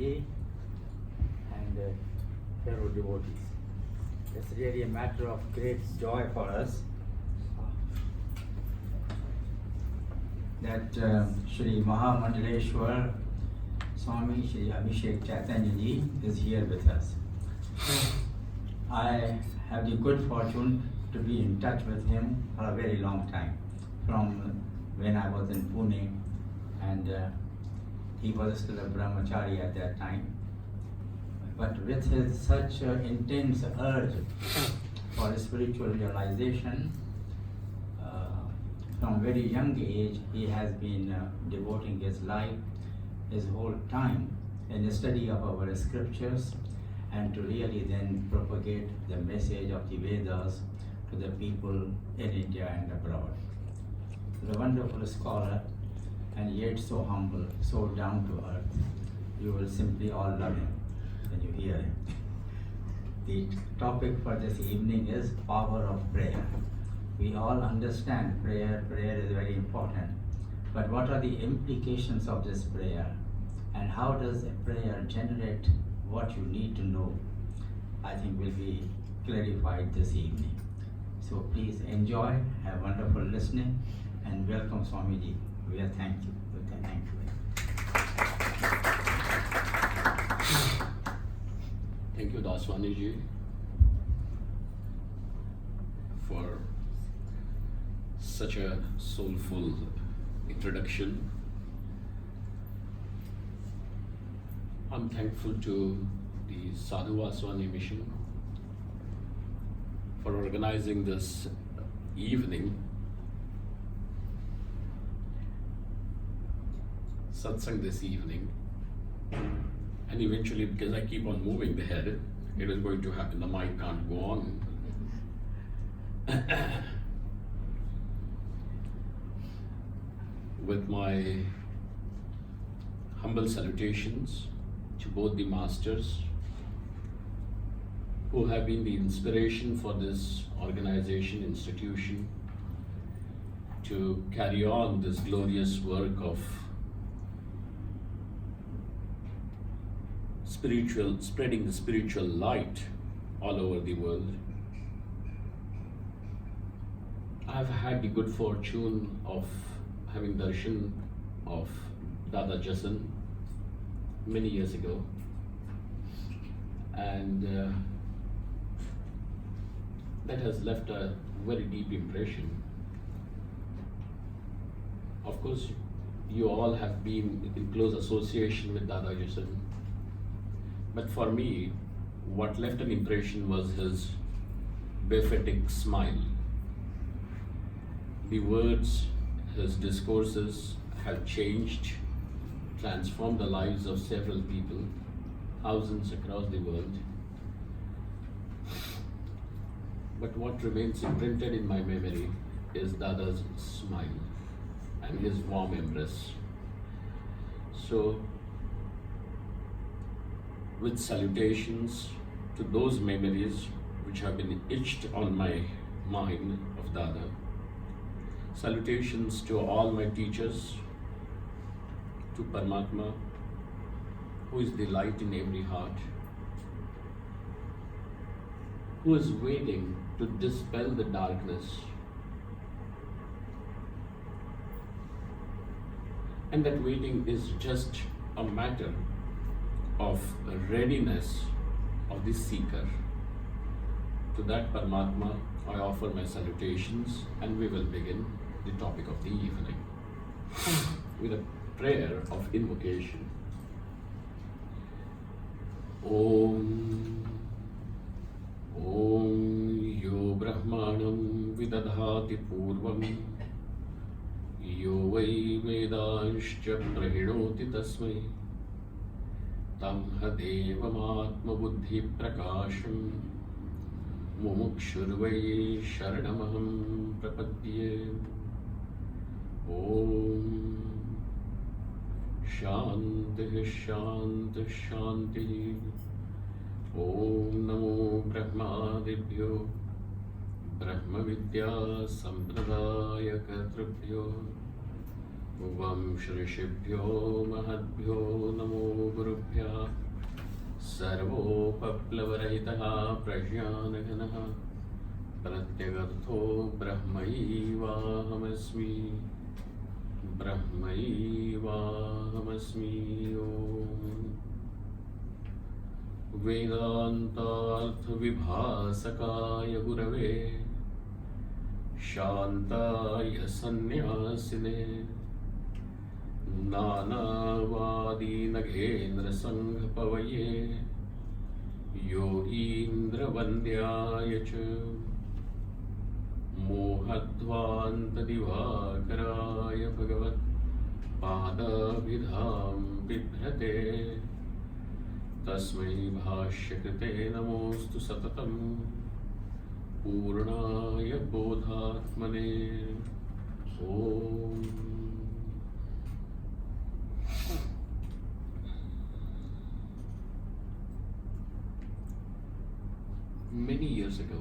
Swamiji and fellow devotees. It's really a matter of great joy for us that Shri Mahamandaleshwar Swami Shri Abhishek Chaitanya Ji is here with us. I have the good fortune to be in touch with him for a very long time, from when I was in Pune, and he was still a brahmachari at that time. But with his such intense urge for spiritual realization, from very young age, he has been devoting his life, his whole time, in the study of our scriptures, and to really then propagate the message of the Vedas to the people in India and abroad. He's a wonderful scholar, and yet so humble, so down to earth. You will simply all love him when you hear him. The topic for this evening is power of prayer. We all understand prayer is very important. But what are the implications of this prayer? And how does a prayer generate what you need to know? I think will be clarified this evening. So please enjoy, have wonderful listening, and welcome Swamiji. We are thank you. Thank you. Thank you, Vaswani ji, for such a soulful introduction. I'm thankful to the Sadhu Vaswani mission for organizing this evening satsang this evening, and eventually, because I keep on moving the head, it is going to happen. The mic can't go on. With my humble salutations to both the masters who have been the inspiration for this organization, institution, to carry on this glorious work of spreading the spiritual light all over the world. I've had the good fortune of having darshan of Dada Jasan many years ago, and that has left a very deep impression. Of course, you all have been in close association with Dada Jasan, but for me, what left an impression was his beatific smile. The words, his discourses have changed, transformed the lives of several people, thousands across the world. But what remains imprinted in my memory is Dada's smile and his warm embrace. So, with salutations to those memories which have been etched on my mind of Dada, salutations to all my teachers, to Paramatma, who is the light in every heart, who is waiting to dispel the darkness, and that waiting is just a matter of readiness of the seeker. To that Paramatma, I offer my salutations, and we will begin the topic of the evening with a prayer of invocation. Om Yo Brahmanam Vidadhati Purvam Yo Vai Vedanscha Prahinoti Tasmai Tam Hadevamatma Buddhi Prakasham Mumukshurvai Sharanamaham Prapadye. Om Shanti Shanti Shanti. Om Namo Brahmadibhyo Brahma Vidya Sampradaya Katribhyo Vam Shrishibhyo Mahadbhyo Namo Gurubhya सर्वोपप्लवरहितः प्रज्ञानघनः प्रत्यगर्थो ब्रह्मैवाहमस्मि ॐ वेदान्तार्थविभासकाय गुरवे शान्ताय सन्न्यासिने नानावादीनगेन्द्रसङ्घपवये योगीन्द्रवन्द्याय च मोहध्वान्तदिवाकराय भगवत्पादाभिधां बिभ्रते तस्मै भाष्यकृते नमोऽस्तु सततं पूर्णाय बोधात्मने ॐ. Many years ago,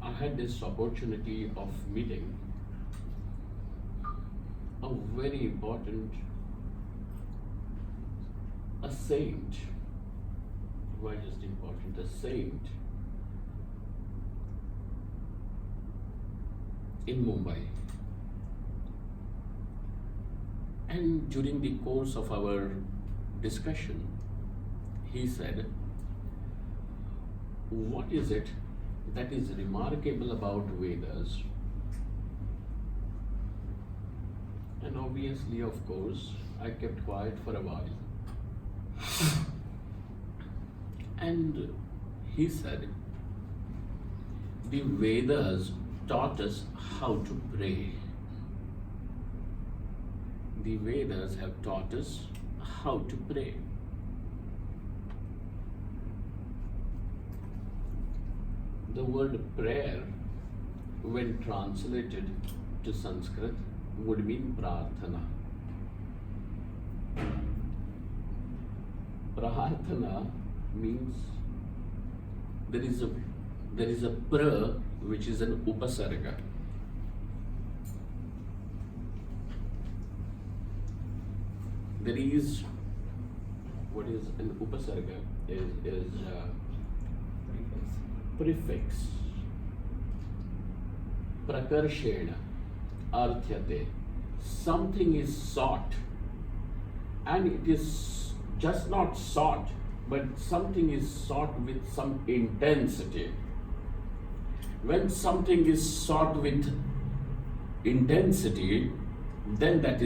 I had this opportunity of meeting a very important, a saint. Why just important? A saint in Mumbai. And during the course of our discussion, he said, what is it that is remarkable about Vedas? And obviously, of course, I kept quiet for a while. And he said, the Vedas taught us how to pray. The Vedas have taught us how to pray. The word prayer, when translated to Sanskrit, would mean prarthana. Prarthana means there is a pra which is an upasarga. There is what is an upasarga is prefix. Prakarshena arthyate. Something is sought, and it is just not sought, but something is sought with some intensity. When something is sought with intensity, then that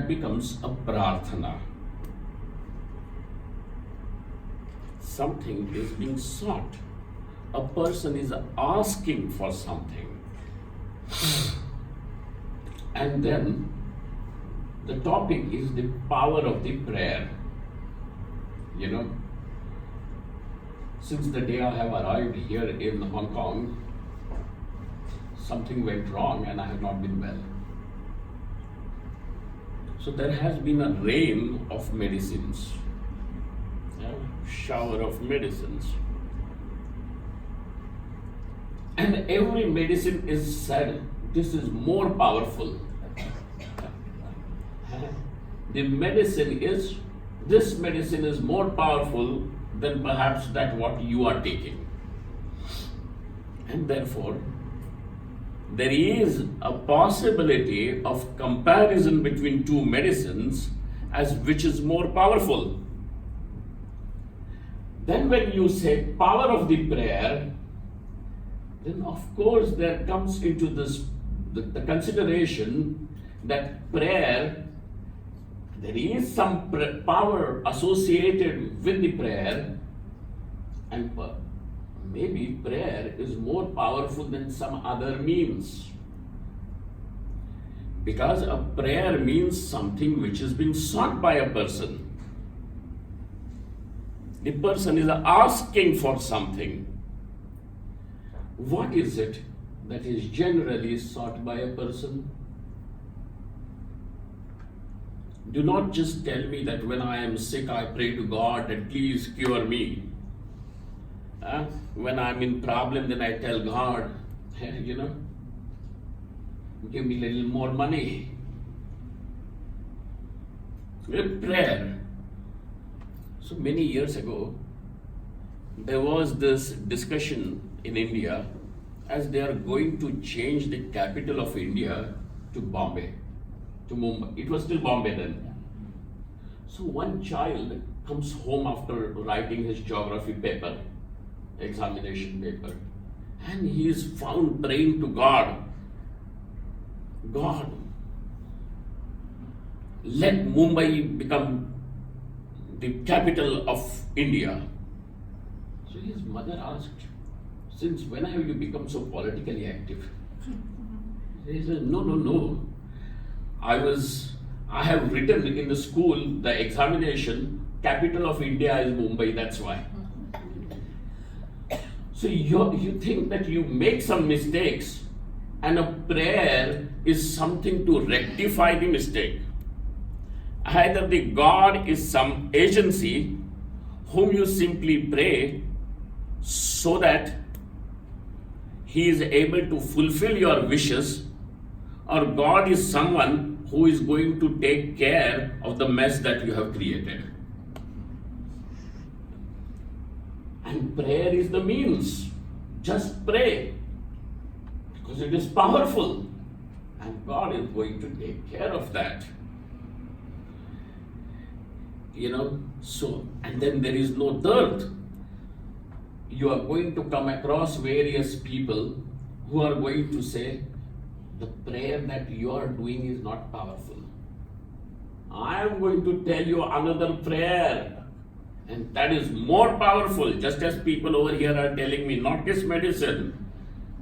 becomes a prarthana. Something is being sought. A person is asking for something. And then the topic is the power of the prayer. You know, since the day I have arrived here in Hong Kong, something went wrong and I have not been well. So there has been a rain of medicines, a shower of medicines. And every medicine is said, this is more powerful. This medicine is more powerful than perhaps that what you are taking. And therefore, there is a possibility of comparison between two medicines as which is more powerful. Then when you say power of the prayer, then of course there comes into this the consideration that prayer, there is some power associated with the prayer, and maybe prayer is more powerful than some other means. Because a prayer means something which is being sought by a person. The person is asking for something. What is it that is generally sought by a person? Do not just tell me that when I am sick, I pray to God that please cure me. When I'm in problem, then I tell God, hey, give me a little more money. With prayer. So many years ago, there was this discussion in India as they are going to change the capital of India to Bombay, to Mumbai. It was still Bombay then. So one child comes home after writing his geography paper, examination paper, and he is found praying to God. God, let Mumbai become the capital of India. So his mother asked, since when have you become so politically active? He said, no. I have written in the school, the examination, capital of India is Mumbai, that's why. So you think that you make some mistakes and a prayer is something to rectify the mistake. Either the God is some agency whom you simply pray so that He is able to fulfill your wishes, or God is someone who is going to take care of the mess that you have created. And prayer is the means. Just pray, because it is powerful, and God is going to take care of that. So, and then there is no dearth. You are going to come across various people who are going to say, the prayer that you are doing is not powerful. I am going to tell you another prayer, and that is more powerful, just as people over here are telling me, not this medicine.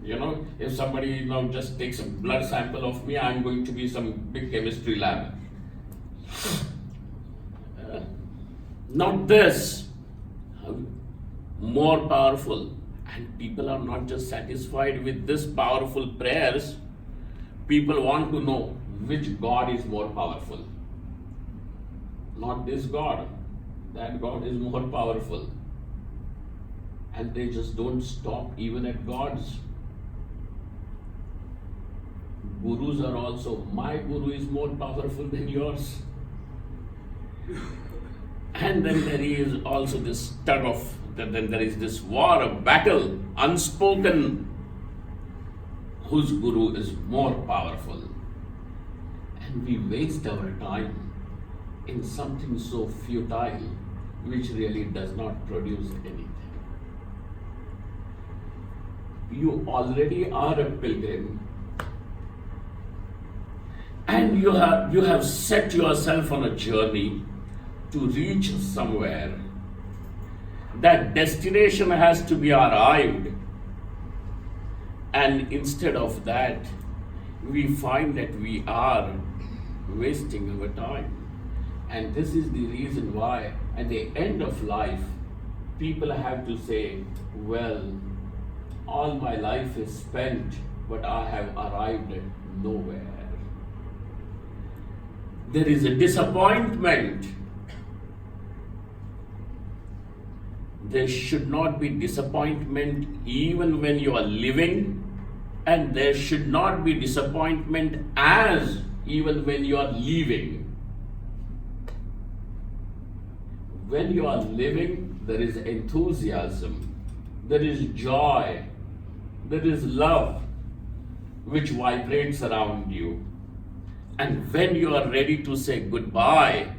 If somebody just takes a blood sample of me, I'm going to be some big chemistry lab. Not this. More powerful. And people are not just satisfied with this powerful prayers. People want to know which God is more powerful. Not this God. That God is more powerful. And they just don't stop even at God's. Gurus are also, my guru is more powerful than yours. And then there is also this tug of, then there is this war, a battle, unspoken, whose guru is more powerful. And we waste our time in something so futile, which really does not produce anything. You already are a pilgrim, and you have set yourself on a journey to reach somewhere. That destination has to be arrived, and instead of that, we find that we are wasting our time. And this is the reason why at the end of life, people have to say, well, all my life is spent, but I have arrived at nowhere. There is a disappointment. There should not be disappointment even when you are living, and there should not be disappointment as even when you are leaving. When you are living, there is enthusiasm, there is joy, there is love which vibrates around you. And when you are ready to say goodbye,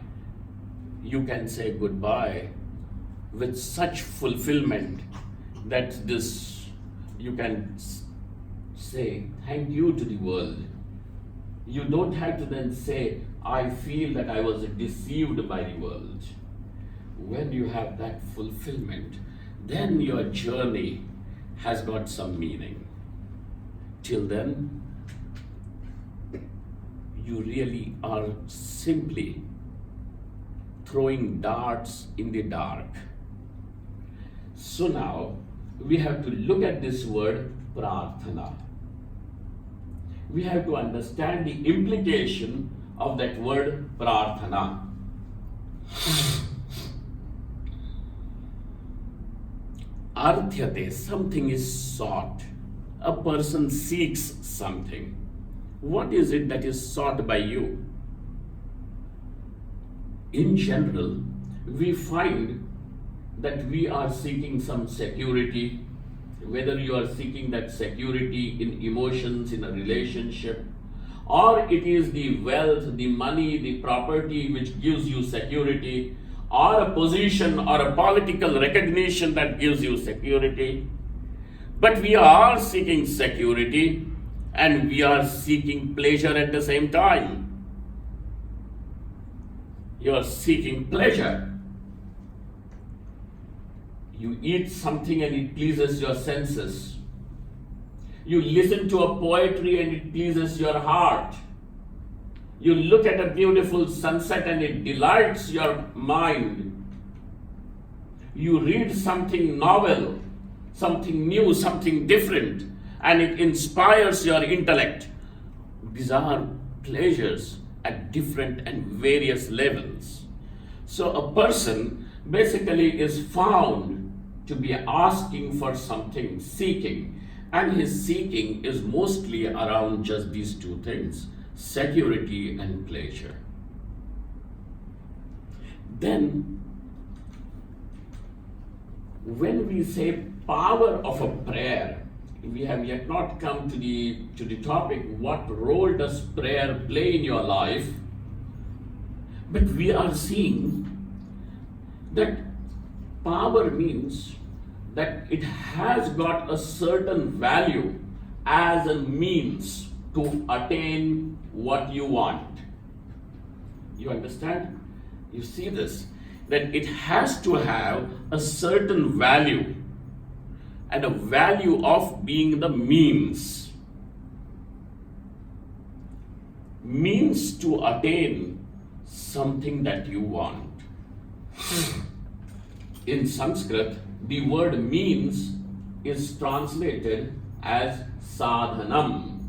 you can say goodbye with such fulfillment that you can say thank you to the world. You don't have to then say, I feel that I was deceived by the world. When you have that fulfillment, then your journey has got some meaning. Till then, you really are simply throwing darts in the dark. So now, we have to look at this word prarthana. We have to understand the implication of that word prarthana. Arthyate, something is sought. A person seeks something. What is it that is sought by you? In general, we find that we are seeking some security, whether you are seeking that security in emotions, in a relationship, or it is the wealth, the money, the property which gives you security, or a position or a political recognition that gives you security. But we are seeking security and we are seeking pleasure at the same time. You are seeking pleasure. You eat something and it pleases your senses. You listen to a poetry and it pleases your heart. You look at a beautiful sunset and it delights your mind. You read something novel, something new, something different, and it inspires your intellect. These are pleasures at different and various levels. So a person basically is found to be asking for something, seeking, and his seeking is mostly around just these two things: security and pleasure. Then, when we say power of a prayer, we have yet not come to the topic, what role does prayer play in your life? But we are seeing that power means that it has got a certain value as a means to attain what you want. You understand? You see this? That it has to have a certain value, and a value of being the means to attain something that you want. In Sanskrit, the word means is translated as sadhanam.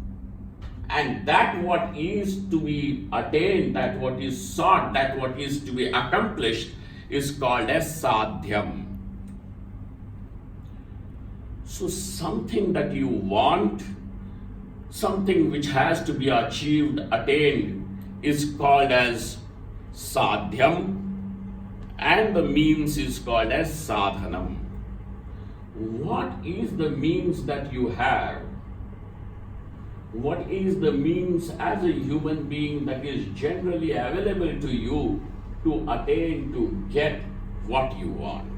And that what is to be attained, that what is sought, that what is to be accomplished is called as sadhyam. So something that you want, something which has to be achieved, attained, is called as sadhyam, and the means is called as sadhanam. What is the means that you have? What is the means as a human being that is generally available to you to attain, to get what you want?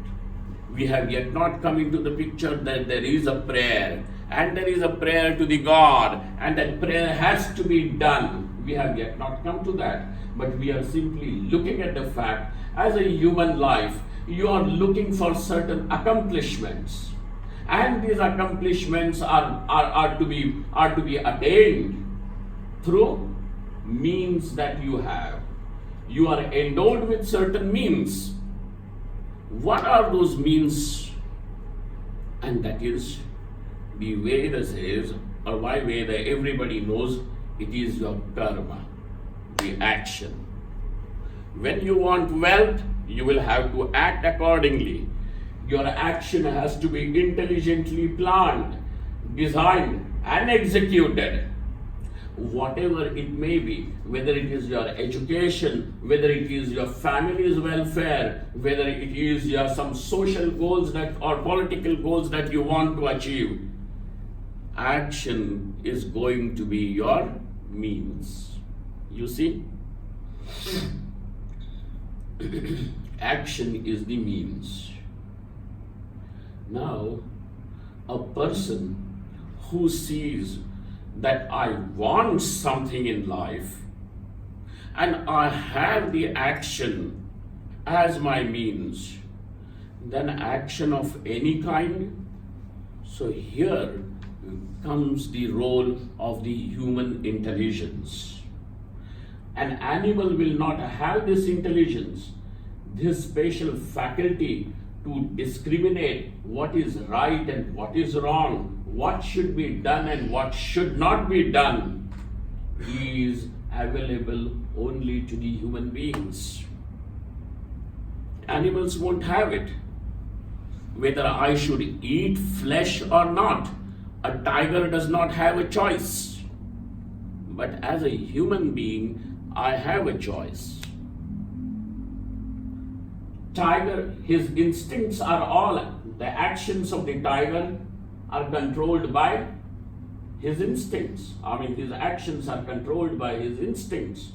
We have yet not come into the picture that there is a prayer, and there is a prayer to the God, and that prayer has to be done. We have yet not come to that, but we are simply looking at the fact, as a human life, you are looking for certain accomplishments, and these accomplishments are to be attained through means that you have. You are endowed with certain means. What are those means? And that is, the Veda says, or by Veda everybody knows, it is your karma, the action. When you want wealth, you will have to act accordingly. Your action has to be intelligently planned, designed, and executed. Whatever it may be, whether it is your education, whether it is your family's welfare, whether it is your some social goals that or political goals that you want to achieve, action is going to be your means. You see? Action is the means. Now, a person who sees that I want something in life and I have the action as my means, then action of any kind. So here comes the role of the human intelligence. An animal will not have this intelligence, this special faculty to discriminate what is right and what is wrong, what should be done and what should not be done, is available only to the human beings. Animals won't have it. Whether I should eat flesh or not, a tiger does not have a choice. But as a human being, I have a choice. tiger, his instincts are all, the actions of the tiger are controlled by his instincts. I mean, his actions are controlled by his instincts.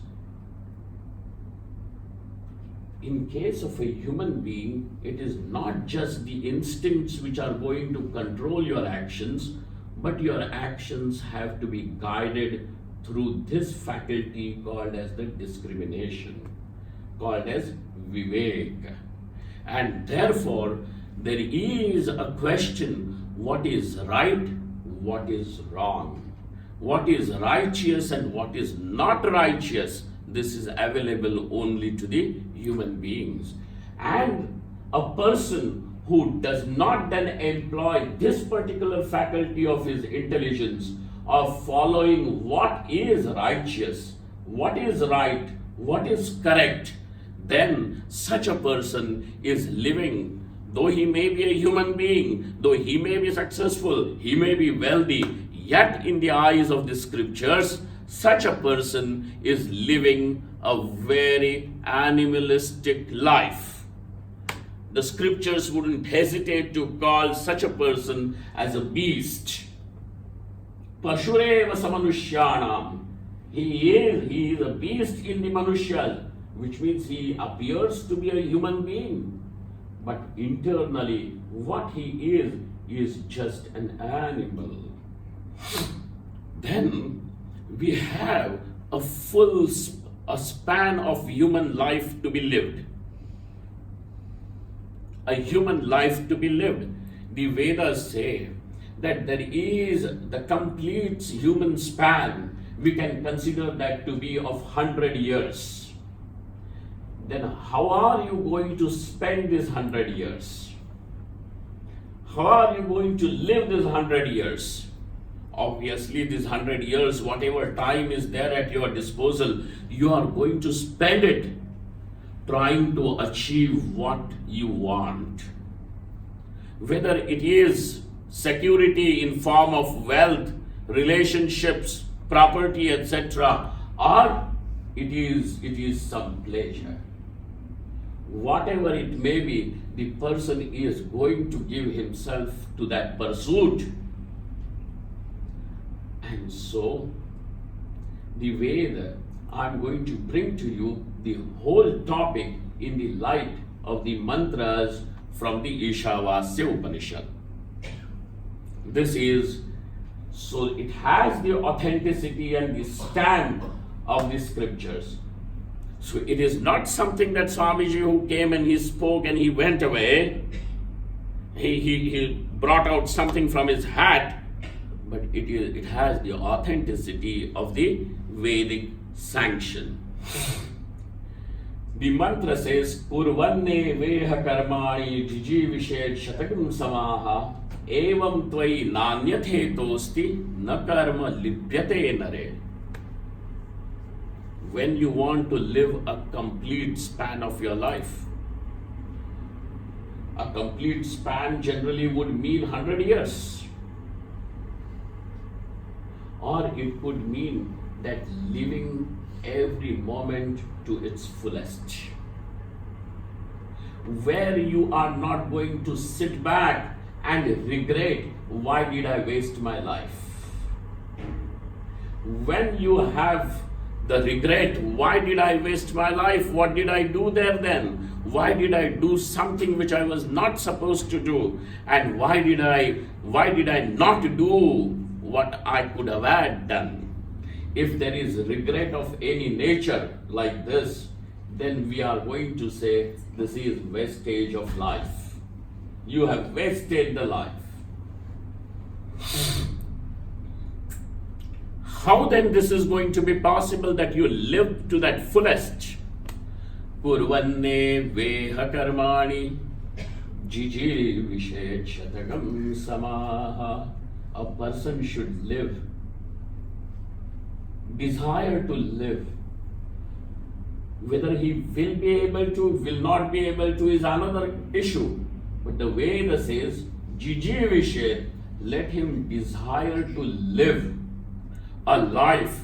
In case of a human being, it is not just the instincts which are going to control your actions, but your actions have to be guided through this faculty called as the discrimination, called as vivek. And therefore, there is a question: what is right, what is wrong, what is righteous and what is not righteous. This is available only to the human beings. And a person who does not then employ this particular faculty of his intelligence of following what is righteous, what is right, what is correct, then such a person is living, though he may be a human being, though he may be successful, he may be wealthy, yet in the eyes of the scriptures, such a person is living a very animalistic life. The scriptures wouldn't hesitate to call such a person as a beast. Pashureva samanushyanam. He is a beast in the manushya, which means he appears to be a human being, but internally what he is just an animal. Then we have a span of human life to be lived. A human life to be lived. The Vedas say that there is the complete human span. We can consider that to be of 100 years. Then how are you going to spend this 100 years? How are you going to live this 100 years? Obviously, this 100 years, whatever time is there at your disposal, you are going to spend it trying to achieve what you want. Whether it is security in form of wealth, relationships, property, etc., or it is some pleasure. Whatever it may be, the person is going to give himself to that pursuit. And so, the way that I'm going to bring to you the whole topic in the light of the mantras from the Ishavasya Upanishad. This is, so it has the authenticity and the stamp of the scriptures. So it is not something that Swamiji who came and he spoke and he went away, he brought out something from his hat, but it has the authenticity of the Vedic sanction. The mantra says, Kurvanne veha karmani jijivishet shatakam samaha evam tvai nanyathe tosti na karma libhyate nare. When you want to live a complete span of your life, a complete span generally would mean 100 years. Or it could mean that living every moment to its fullest, where you are not going to sit back and regret, why did I waste my life? When you have the regret, why did I waste my life? What did I do there then? Why did I do something which I was not supposed to do? And why did I not do what I could have had done? If there is regret of any nature like this, then we are going to say this is wastage of life. You have wasted the life. How then this is going to be possible that you live to that fullest? Kurvanne veha karmani jiji vishet shatakam samaha. A person should live, desire to live. Whether he will be able to, will not be able to is another issue. But the Veda says, jiji vishet, let him desire to live a life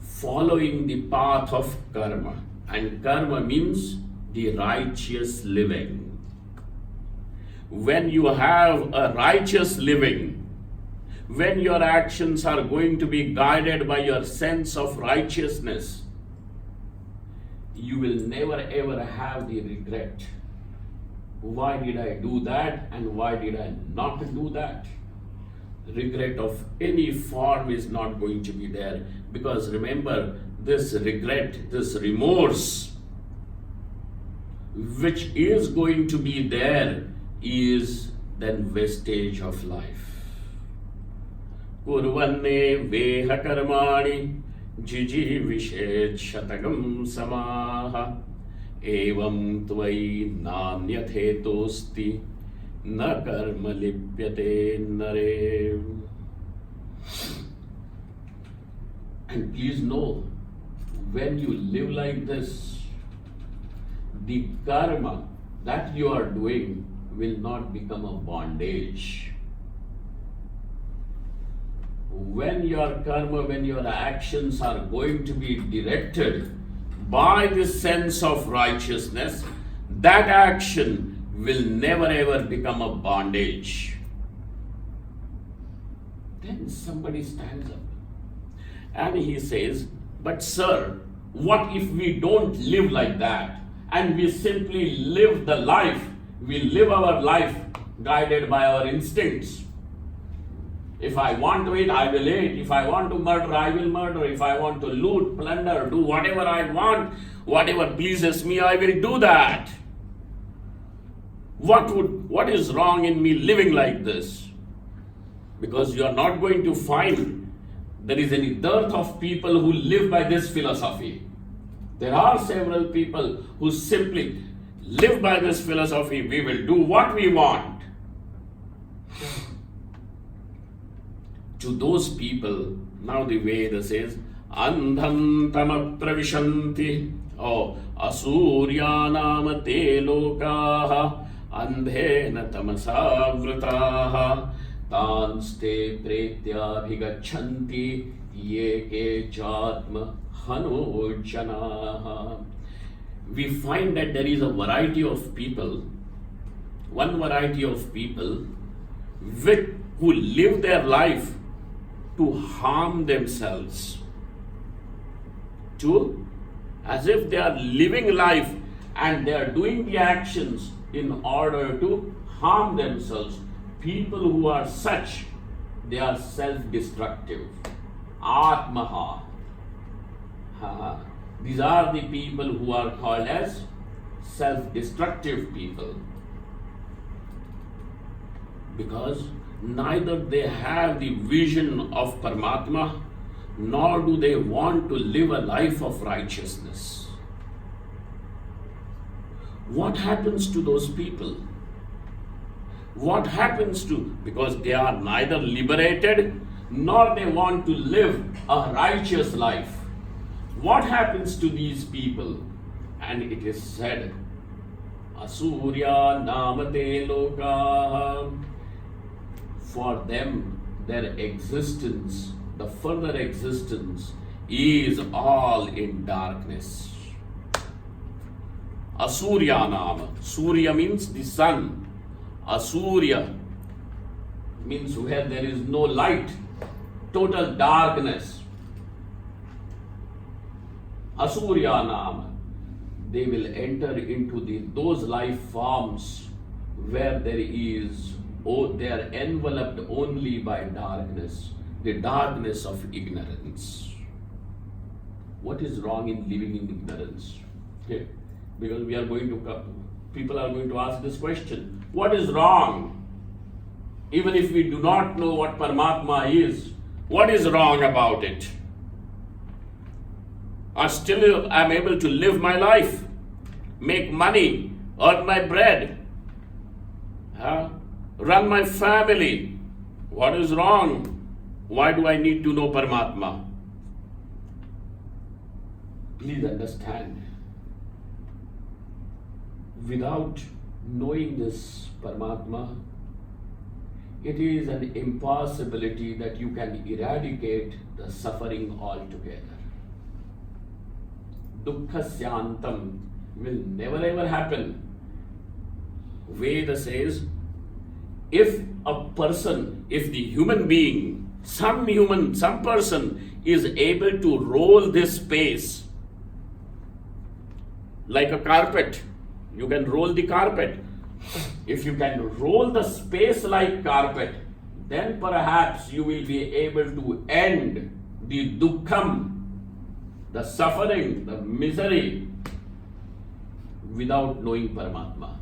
following the path of karma. And karma means the righteous living. When you have a righteous living, when your actions are going to be guided by your sense of righteousness, you will never ever have the regret. Why did I do that and why did I not do that? Regret of any form is not going to be there, because remember, this regret, this remorse, which is going to be there, is then vestige of life. Kurvanne veha karmani jijivishet shatagam samaha evam tvai nanyatetosti na karma lipyate nare. And please know, when you live like this, the karma that you are doing will not become a bondage. When your karma, when your actions are going to be directed by this sense of righteousness, that action will never ever become a bondage. Then somebody stands up and he says, but sir, what if we don't live like that and we simply live the life, we live our life guided by our instincts? If I want to eat, I will eat. If I want to murder, I will murder. If I want to loot, plunder, do whatever I want, whatever pleases me, I will do that. What is wrong in me living like this? Because you are not going to find there is any dearth of people who live by this philosophy. There are several people who simply live by this philosophy. We will do what we want. To those people, now the Veda says, Andham tama pravishanti, asuryanam te lokaha, andhena tamasa vrataha, tanste pretya bhigachanti, ye ke jatma hanojanaha. We find that there is a variety of people, one variety of people who live their life to harm themselves, as if they are living life and they are doing the actions in order to harm themselves. People who are such, they are self-destructive. Atmaha. These are the people who are called as self-destructive people, because neither they have the vision of Paramatma, nor do they want to live a life of righteousness. What happens to those people? What happens to, because they are neither liberated nor they want to live a righteous life. What happens to these people? And it is said, Asurya namate lokaha. For them, their existence, the further existence, is all in darkness. Asurya nama. Surya means the sun. Asurya means where there is no light, total darkness. Asurya nama. They will enter into those life forms where they are enveloped only by darkness, the darkness of ignorance. What is wrong in living in ignorance? Okay. Because people are going to ask this question. What is wrong? Even if we do not know what Paramatma is, what is wrong about it? I still am able to live my life, make money, earn my bread, run my family. What is wrong? Why do I need to know Paramatma? Please understand, without knowing this Paramatma, it is an impossibility that you can eradicate the suffering altogether. Dukkhasyantam will never ever happen. Veda says, if the human being, some person is able to roll this space like a carpet, you can roll the carpet. If you can roll the space like carpet, then perhaps you will be able to end the dukkham, the suffering, the misery, without knowing Paramatma.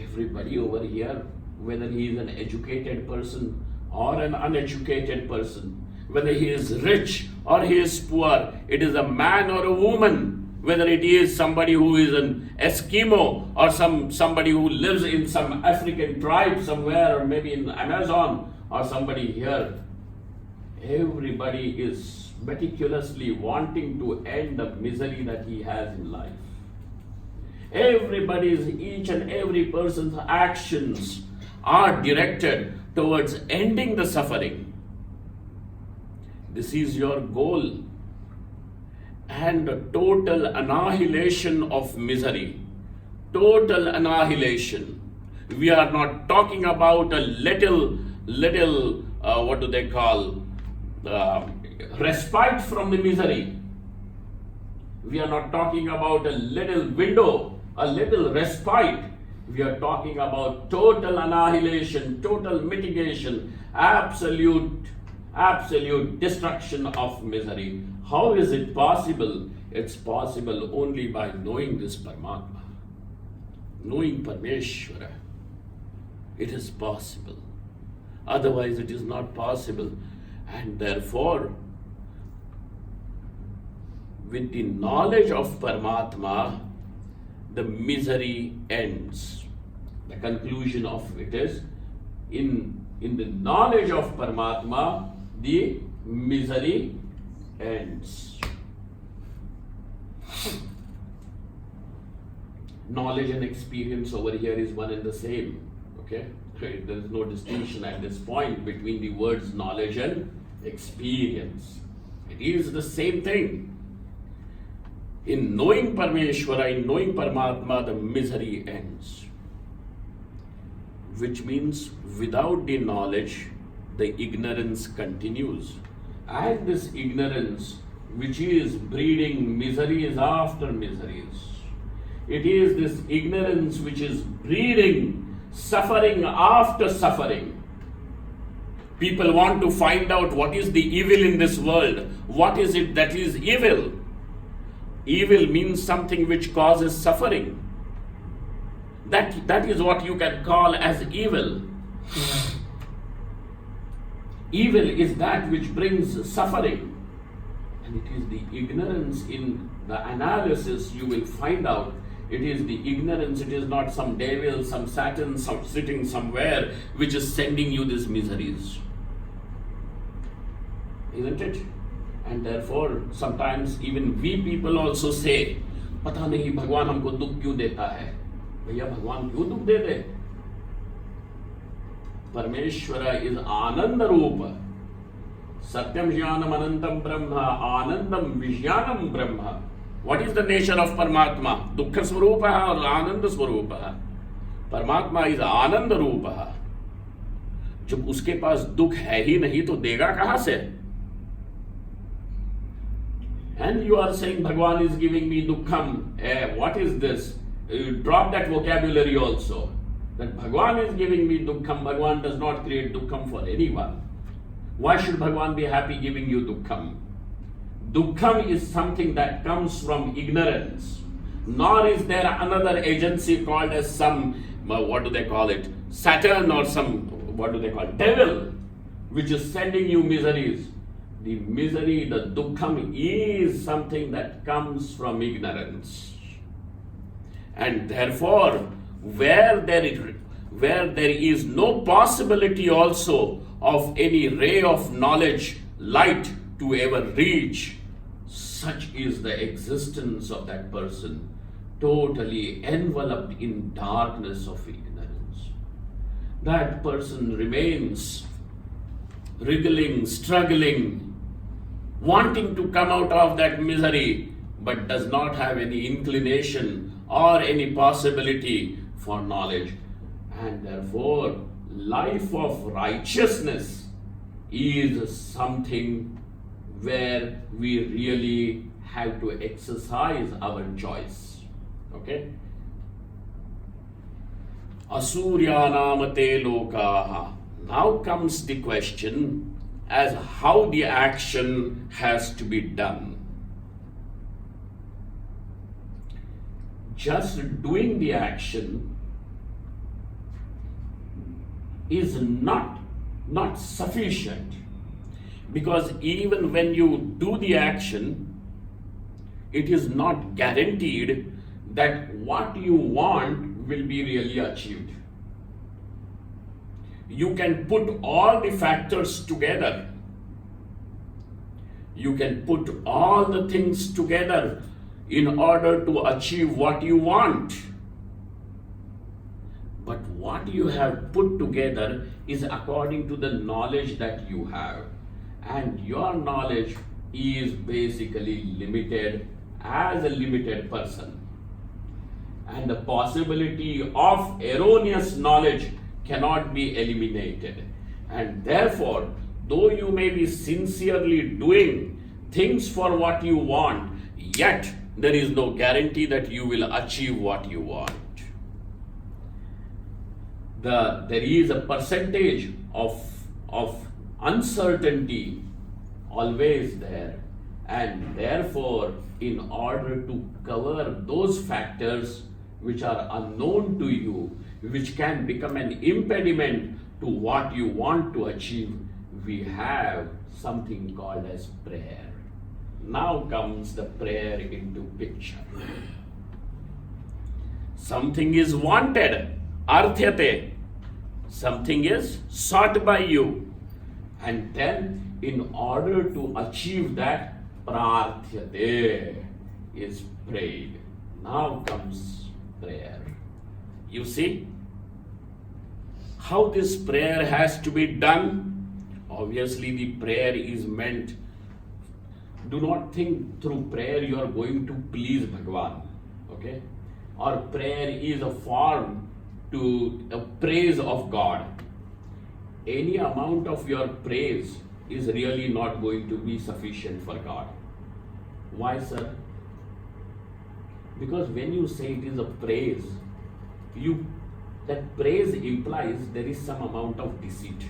Everybody over here, whether he is an educated person or an uneducated person, whether he is rich or he is poor, it is a man or a woman, whether it is somebody who is an Eskimo or somebody who lives in some African tribe somewhere, or maybe in Amazon, or somebody here, everybody is meticulously wanting to end the misery that he has in life. Each and every person's actions are directed towards ending the suffering. This is your goal. And total annihilation of misery. Total annihilation. We are not talking about a little respite from the misery. We are not talking about a little window, a little respite. We are talking about total annihilation, total mitigation, absolute destruction of misery. How is it possible? It's possible only by knowing this Paramatma, knowing Parmeshwara. It is possible. Otherwise it is not possible. And therefore, with the knowledge of Paramatma, the misery ends. The conclusion of it is, in the knowledge of Paramatma, the misery ends. Knowledge and experience over here is one and the same. Okay? There is no distinction at this point between the words knowledge and experience. It is the same thing. In knowing Parmeshwara, in knowing Paramatma, the misery ends. Which means without the knowledge, the ignorance continues. And this ignorance, which is breeding miseries after miseries, it is this ignorance which is breeding suffering after suffering. People want to find out what is the evil in this world. What is it that is evil? Evil means something which causes suffering. That is what you can call as evil. Evil is that which brings suffering. And it is the ignorance in the analysis you will find out. It is the ignorance, it is not some devil, some Satan, sitting somewhere which is sending you these miseries. Isn't it? And therefore, sometimes even we people also say, पता नहीं भगवान हमको दुख क्यों देता है? भैया भगवान क्यों दुख दे दे? Parmeshwara is Ananda Rupa. Satyam Jnanam Anantam Brahma, Anandam Vijnanam Brahma. What is the nature of Paramatma? Dukkha Swarupaha or Ananda Swarupaha? Paramatma is Ananda Rupaha. जब उसके पास दुख है ही नहीं तो देगा कहां से? And you are saying Bhagwan is giving me dukkham. What is this? You drop that vocabulary also. That Bhagwan is giving me dukkham. Bhagwan does not create dukkham for anyone. Why should Bhagwan be happy giving you dukkham? Dukkham is something that comes from ignorance. Nor is there another agency called as some, what do they call it? Saturn or some, what do they call it? Devil, which is sending you miseries. The misery, the dukkham is something that comes from ignorance. And therefore, where there is no possibility also of any ray of knowledge, light to ever reach, such is the existence of that person, totally enveloped in darkness of ignorance. That person remains wriggling, struggling, wanting to come out of that misery, but does not have any inclination or any possibility for knowledge. And therefore, life of righteousness is something where we really have to exercise our choice. Okay? Asuryanam te lokaha. Now comes the question as how the action has to be done. Just doing the action is not sufficient, because even when you do the action, it is not guaranteed that what you want will be really achieved. You can put all the factors together. You can put all the things together in order to achieve what you want. But what you have put together is according to the knowledge that you have. And your knowledge is basically limited as a limited person. And the possibility of erroneous knowledge cannot be eliminated. And therefore, though you may be sincerely doing things for what you want, yet there is no guarantee that you will achieve what you want. There is a percentage of uncertainty always there, and therefore, in order to cover those factors which are unknown to you, which can become an impediment to what you want to achieve, we have something called as prayer. Now comes the prayer into picture. Something is wanted, arthyate. Something is sought by you. And then, in order to achieve that, prarthyate is prayed. Now comes prayer. You see how this prayer has to be done? Obviously, the prayer is meant. Do not think through prayer you are going to please Bhagwan. Okay? Or prayer is a form to a praise of God. Any amount of your praise is really not going to be sufficient for God. Why, sir? Because when you say it is a praise, that praise implies there is some amount of deceit.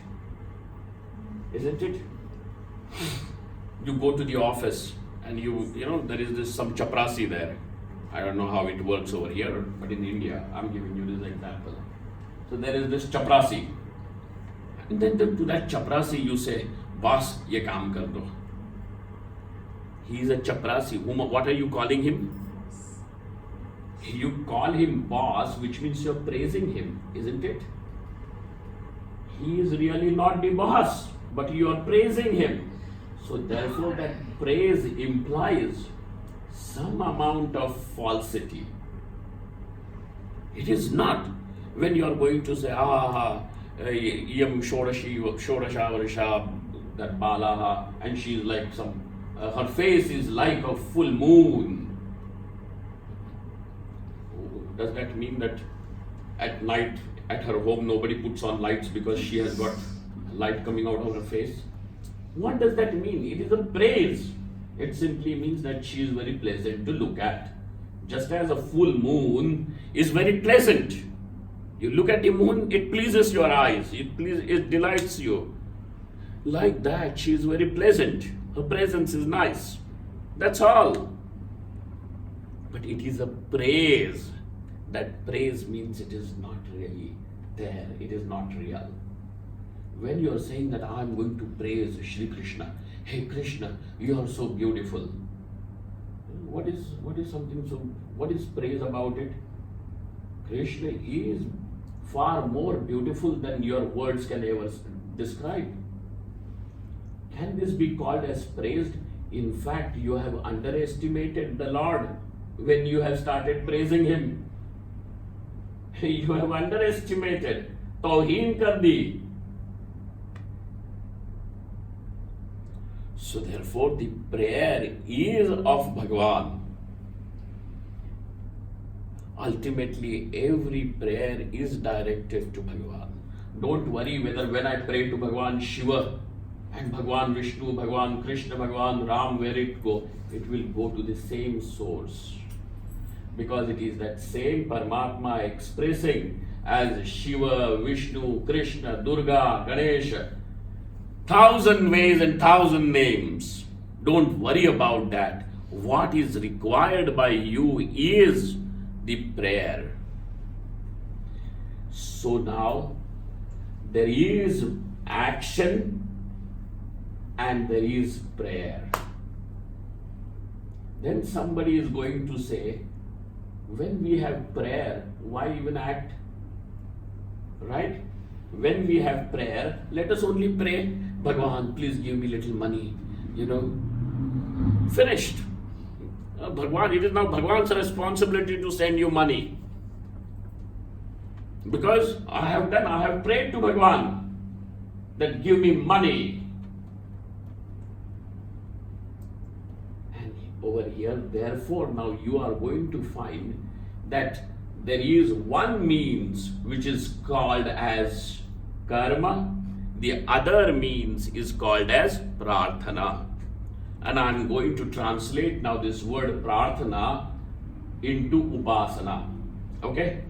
Isn't it? You go to the office and there is some chaprasi there. I don't know how it works over here, but in India, I'm giving you this example. So there is this chaprasi. And then to that chaprasi you say, boss, ye kaam kar do. He is a chaprasi. What are you calling him? You call him boss, which means you're praising him, isn't it? He is really not the boss, but you are praising him. So therefore that praise implies some amount of falsity. It is not when you are going to say, yam shorasha that balaha, and she is like her face is like a full moon. Does that mean that at night at her home nobody puts on lights because she has got light coming out of her face? What does that mean? It is a praise. It simply means that she is very pleasant to look at. Just as a full moon is very pleasant. You look at the moon, it pleases your eyes. It delights you. Like that, she is very pleasant. Her presence is nice. That's all. But it is a praise. That praise means it is not really there. It is not real. When you are saying that I am going to praise Shri Krishna, hey Krishna, you are so beautiful. What is praise about it? Krishna is far more beautiful than your words can ever describe. Can this be called as praised? In fact, you have underestimated the Lord when you have started praising Him. You have underestimated. Tauheen kar di. So therefore the prayer is of Bhagwan. ultimately every prayer is directed to Bhagavan. Don't worry whether when I pray to Bhagavan Shiva and Bhagavan Vishnu, Bhagavan Krishna, Bhagavan Ram, where it will go to the same source. Because it is that same Paramatma expressing as Shiva, Vishnu, Krishna, Durga, Ganesha, 1,000 ways and 1,000 names. Don't worry about that. What is required by you is the prayer. So now there is action and there is prayer. Then somebody is going to say, when we have prayer, why even act? Right? When we have prayer, let us only pray, Bhagavan, please give me little money. Finished. Bhagavan, it is now Bhagavan's responsibility to send you money. Because I have prayed to Bhagavan that give me money. And over here, therefore, now you are going to find that there is one means which is called as karma, the other means is called as prarthana. And I am going to translate now this word prarthana into upasana. Okay?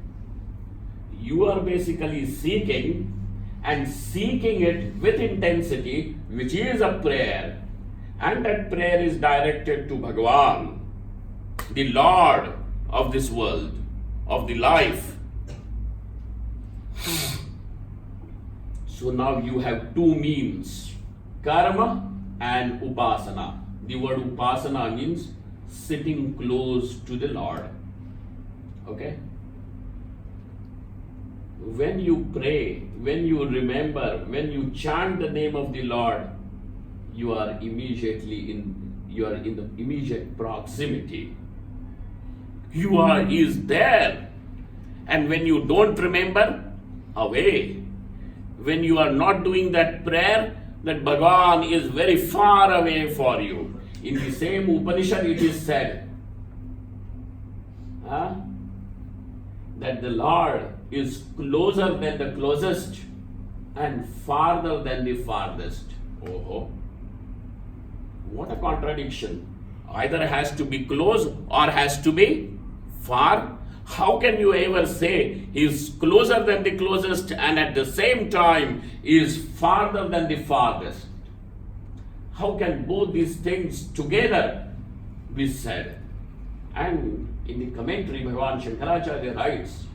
You are basically seeking and seeking it with intensity, which is a prayer. And that prayer is directed to Bhagavan, the Lord of this world, of the life. So now you have two means, karma and upasana. The word upasana means sitting close to the Lord. Okay? When you pray, when you remember, when you chant the name of the Lord, you are immediately in the immediate proximity. He is there. And when you don't remember, away. When you are not doing that prayer, that Bhagavan is very far away for you. In the same Upanishad it is said that the Lord is closer than the closest and farther than the farthest. Oh, what a contradiction. Either has to be close or has to be far. How can you ever say he is closer than the closest and at the same time is farther than the farthest? How can both these things together be said? And in the commentary, Bhagavan Shankaracharya writes,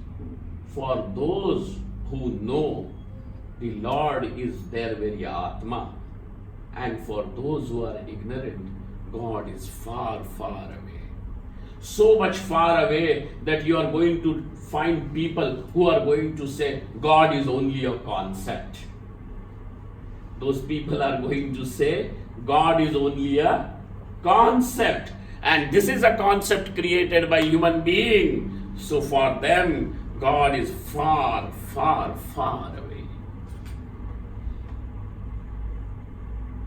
for those who know the Lord is their very Atma, and for those who are ignorant, God is far, far away. So much far away that you are going to find people who are going to say God is only a concept. Those people are going to say God is only a concept, and this is a concept created by human being. So for them, God is far, far, far away.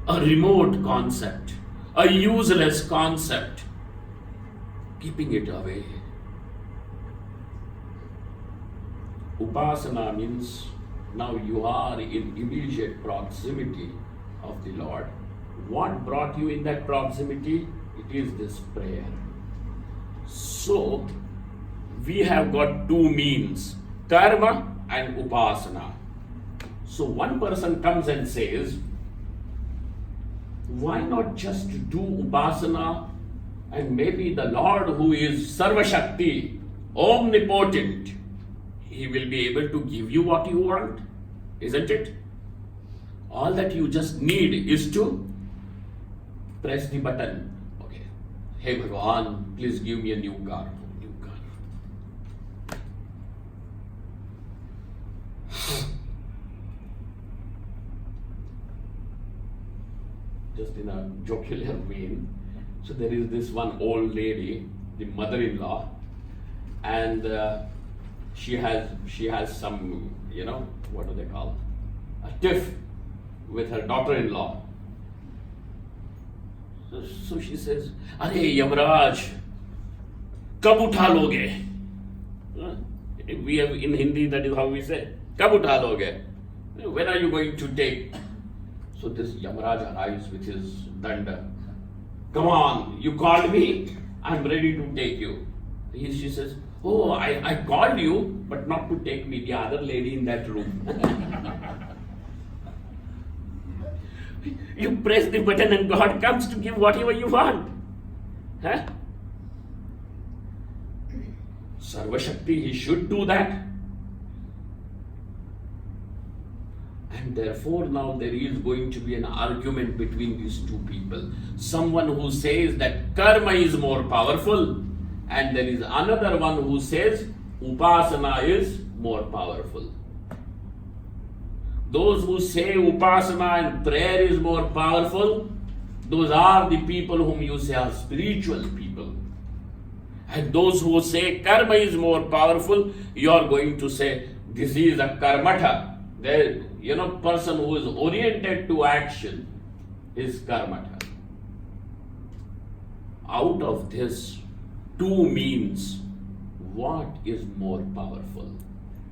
A remote concept, a useless concept, keeping it away. Upasana means now you are in immediate proximity of the Lord. What brought you in that proximity? It is this prayer. So, we have got two means, karma and upasana. So, one person comes and says, why not just do upasana and maybe the Lord who is Sarva Shakti, omnipotent, he will be able to give you what you want, isn't it? All that you just need is to press the button. Okay. Hey Bhagavan, please give me a new car. Just in a jocular vein. So there is this one old lady, the mother-in-law, and she has some, what do they call, a tiff with her daughter-in-law. So she says, "Arey Yamaraj, kab utha loge?" We have in Hindi, that is how we say, Kab utha loge? When are you going to take? So this Yamaraj arrives with his danda. Come on, you called me, I'm ready to take you. She says, oh, I called you, but not to take me, the other lady in that room. You press the button and God comes to give whatever you want. Huh? Sarva Shakti, he should do that. And therefore now there is going to be an argument between these two people. Someone who says that karma is more powerful, and there is another one who says upasana is more powerful. Those who say upasana and prayer is more powerful, those are the people whom you say are spiritual people. And those who say karma is more powerful, you are going to say this is a karmata. The person who is oriented to action is karmata. Out of this, two means what is more powerful,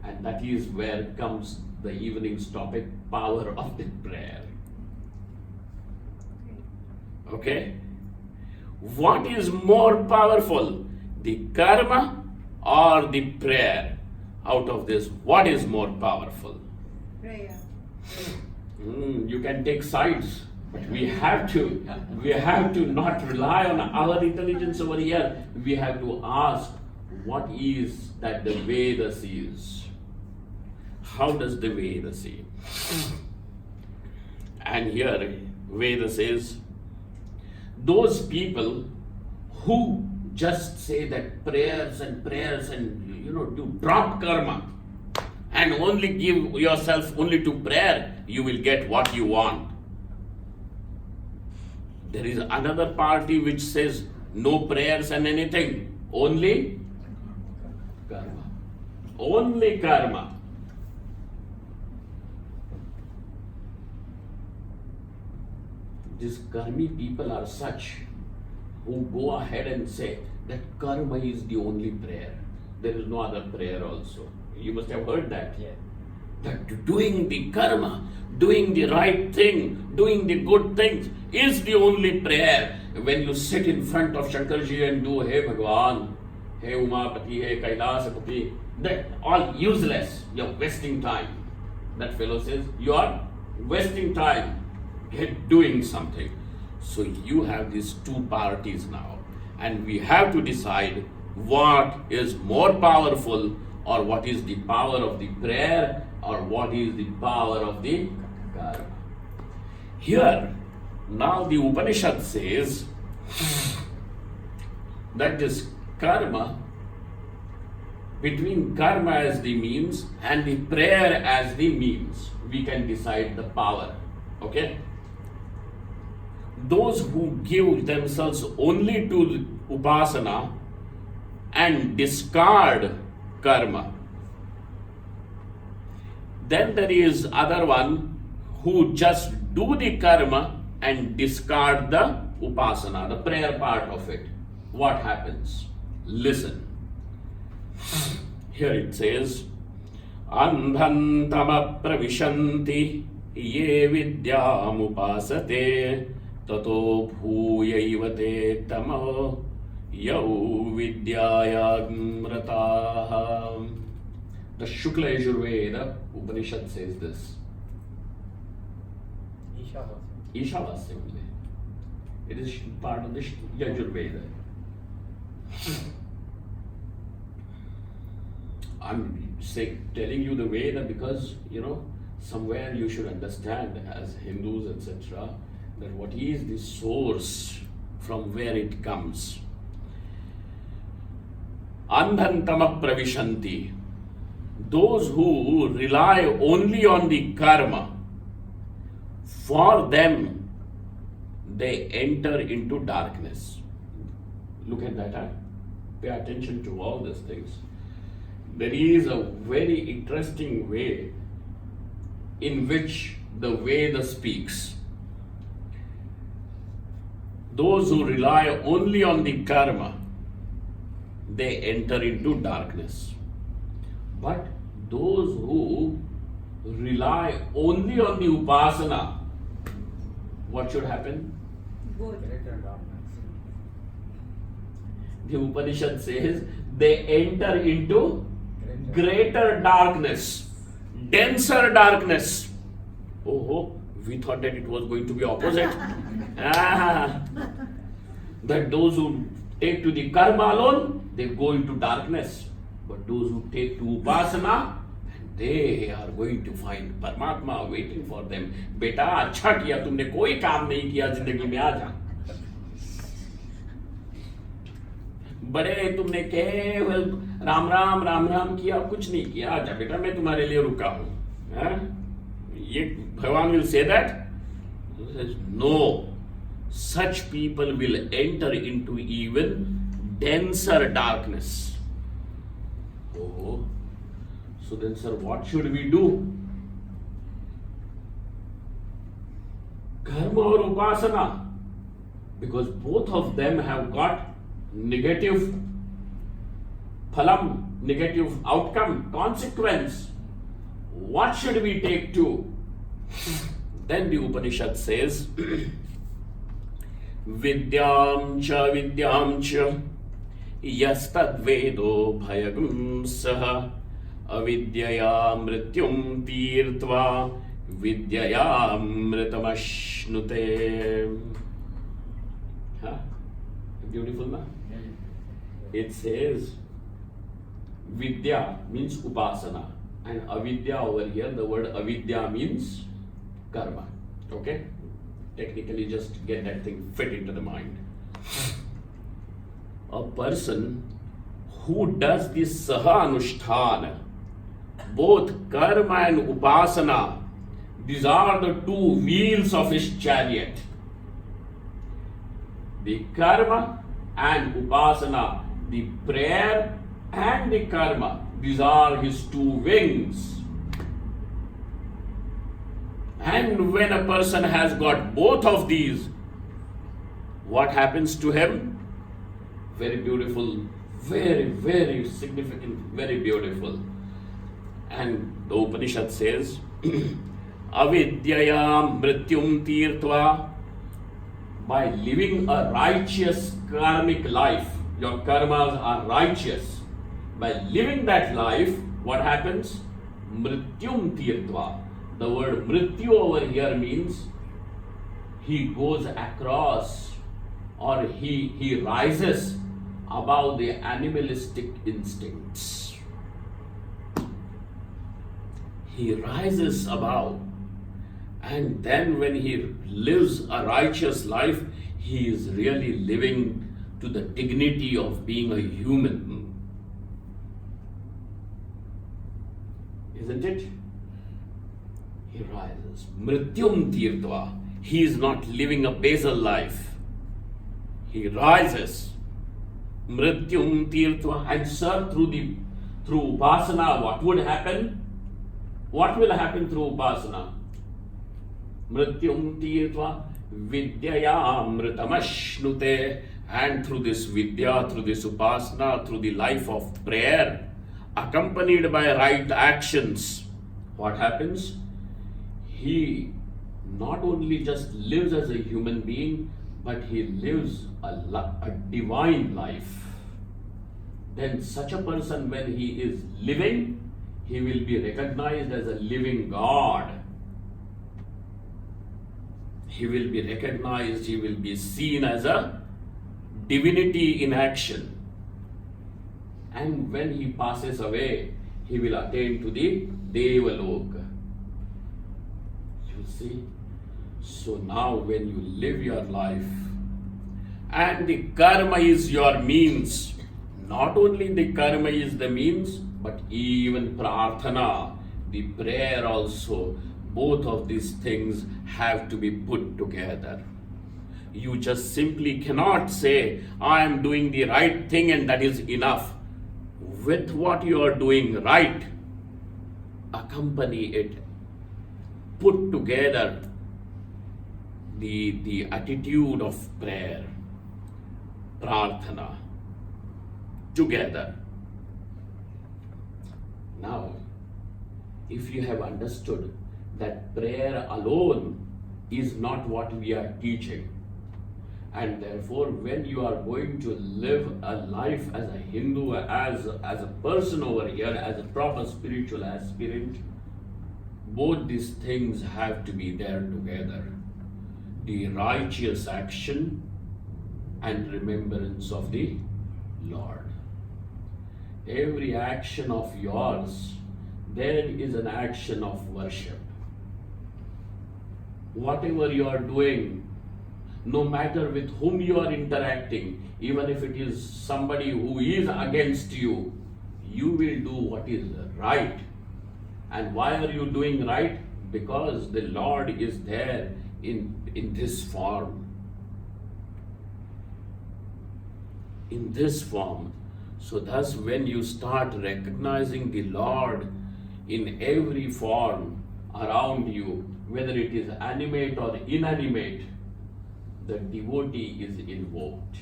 and that is where comes the evening's topic, power of the prayer. Okay? What is more powerful, the karma or the prayer? Out of this, what is more powerful? Prayer. You can take sides, but we have to not rely on our intelligence over here. We have to ask, what is that the Veda sees? How does the Veda see? And here Veda says, those people who just say that prayers and to drop karma and only give yourself only to prayer, you will get what you want. There is another party which says no prayers and anything, only karma. Only karma. These karmi people are such who go ahead and say that karma is the only prayer. There is no other prayer also. You must have heard that. Yeah. That doing the karma, doing the right thing, doing the good things is the only prayer. When you sit in front of Shankarji and do Hey Bhagwan, Hey Umapati, Hey Kailasapati, that all useless. You're wasting time. That fellow says, you are wasting time. Get doing something. So you have these two parties now, and we have to decide what is more powerful, or what is the power of the prayer, or what is the power of the karma. Here, now the Upanishad says that this karma, between karma as the means and the prayer as the means, we can decide the power. Okay? Those who give themselves only to upasana and discard karma. Then there is other one who just do the karma and discard the upasana, the prayer part of it. What happens? Listen. Here it says, Andhantama pravishanti ye vidyam upasate tato bhuyaiva tamo yau vidyayam rataha. The Shukla Yajurveda Upanishad says this. Ishavasya only. It is part of the Yajurveda. I'm telling you the Veda because, somewhere you should understand as Hindus, etc., that what is the source from where it comes. Andhantama pravishanti. Those who rely only on the karma, for them, they enter into darkness. Look at that. Pay attention to all these things. There is a very interesting way in which the Veda speaks. Those who rely only on the karma, they enter into darkness. But those who rely only on the upasana, what should happen? Greater darkness. The Upanishad says they enter into greater darkness, denser darkness. Oh, we thought that it was going to be opposite. That those who take to the karma alone, they go into darkness. But those who take to upasana, they are going to find Paramatma waiting for them. बेटा अच्छा किया तुमने कोई काम नहीं किया जिंदगी में आजा. बड़े तुमने केवल राम राम राम राम किया कुछ नहीं किया आजा बेटा मैं तुम्हारे लिए रुका हूँ. ये भगवान will say that? He says, no. Such people will enter into even denser darkness. Oh. So then, sir, what should we do? Karma or upasana? Because both of them have got negative phalam, negative outcome, consequence. What should we take to? Then the Upanishad says, Vidyam cha yastad vedo bhayagum saha avidyaya mrityum tirtva vidyaya mritamashnute. Huh? Beautiful, na? It says Vidya means upasana, and avidya over here, the word avidya means karma. Okay? Technically, just get that thing fit into the mind. A person who does this saha anushtana, both karma and upasana, these are the two wheels of his chariot. The karma and upasana, the prayer and the karma, these are his two wings. And when a person has got both of these, what happens to him? Very beautiful, very, very significant, very beautiful. And the Upanishad says, Avidyaya mrityum tirtva. By living a righteous karmic life, your karmas are righteous. By living that life, what happens? Mrityum tirtva. The word mrityu over here means he goes across, or he rises above the animalistic instincts. He rises above. And then when he lives a righteous life, he is really living to the dignity of being a human. Isn't it? He rises. Mrityum tirtva. He is not living a basal life. He rises. Mrityum tirtva. And sir, through upasana, what would happen? What will happen through upasana? Mrityum tirtva vidyaya amritamashnute. And through this vidya, through this upasana, through the life of prayer, accompanied by right actions, what happens? He not only just lives as a human being, but he lives a divine life. Then such a person, when he is living, he will be recognized as a living God. He will be recognized, he will be seen as a divinity in action. And when he passes away, he will attain to the Devaloka. You see? So now when you live your life, and the karma is your means, not only the karma is the means, but even prarthana, the prayer also, both of these things have to be put together. You just simply cannot say, I am doing the right thing and that is enough. With what you are doing right, accompany it. Put together the attitude of prayer, prarthana, together. Now, if you have understood that prayer alone is not what we are teaching, and therefore when you are going to live a life as a Hindu, as a person over here, as a proper spiritual aspirant, both these things have to be there together. The righteous action and remembrance of the Lord. Every action of yours, there is an action of worship. Whatever you are doing, no matter with whom you are interacting, even if it is somebody who is against you, you will do what is right. And why are you doing right? Because the Lord is there in this form. In this form. So thus when you start recognizing the Lord in every form around you, whether it is animate or inanimate, the devotee is invoked.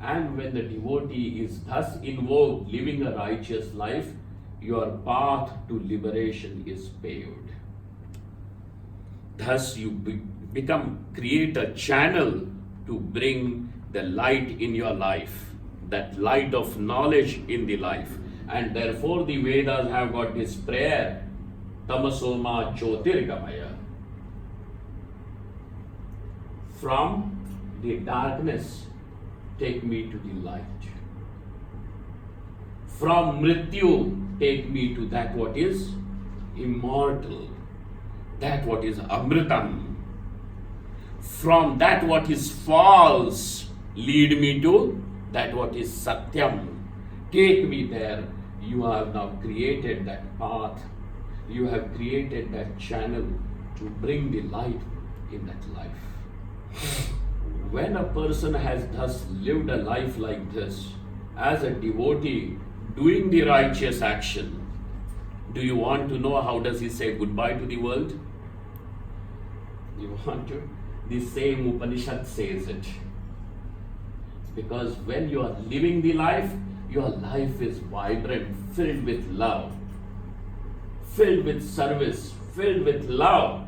And when the devotee is thus invoked, living a righteous life, your path to liberation is paved. Thus you create a channel to bring the light in your life, that light of knowledge in the life. And therefore the Vedas have got this prayer, Tamasoma Jyotirgamaya. From the darkness, take me to the light. From Mrityu, take me to that what is immortal, that what is Amritam. From that what is false, lead me to that what is Satyam. Take me there. You have now created that path. You have created that channel to bring the light in that life. When a person has thus lived a life like this, as a devotee, doing the righteous action, do you want to know how does he say goodbye to the world? You want to? The same Upanishad says it. Because when you are living the life, your life is vibrant, filled with love, filled with service, filled with love.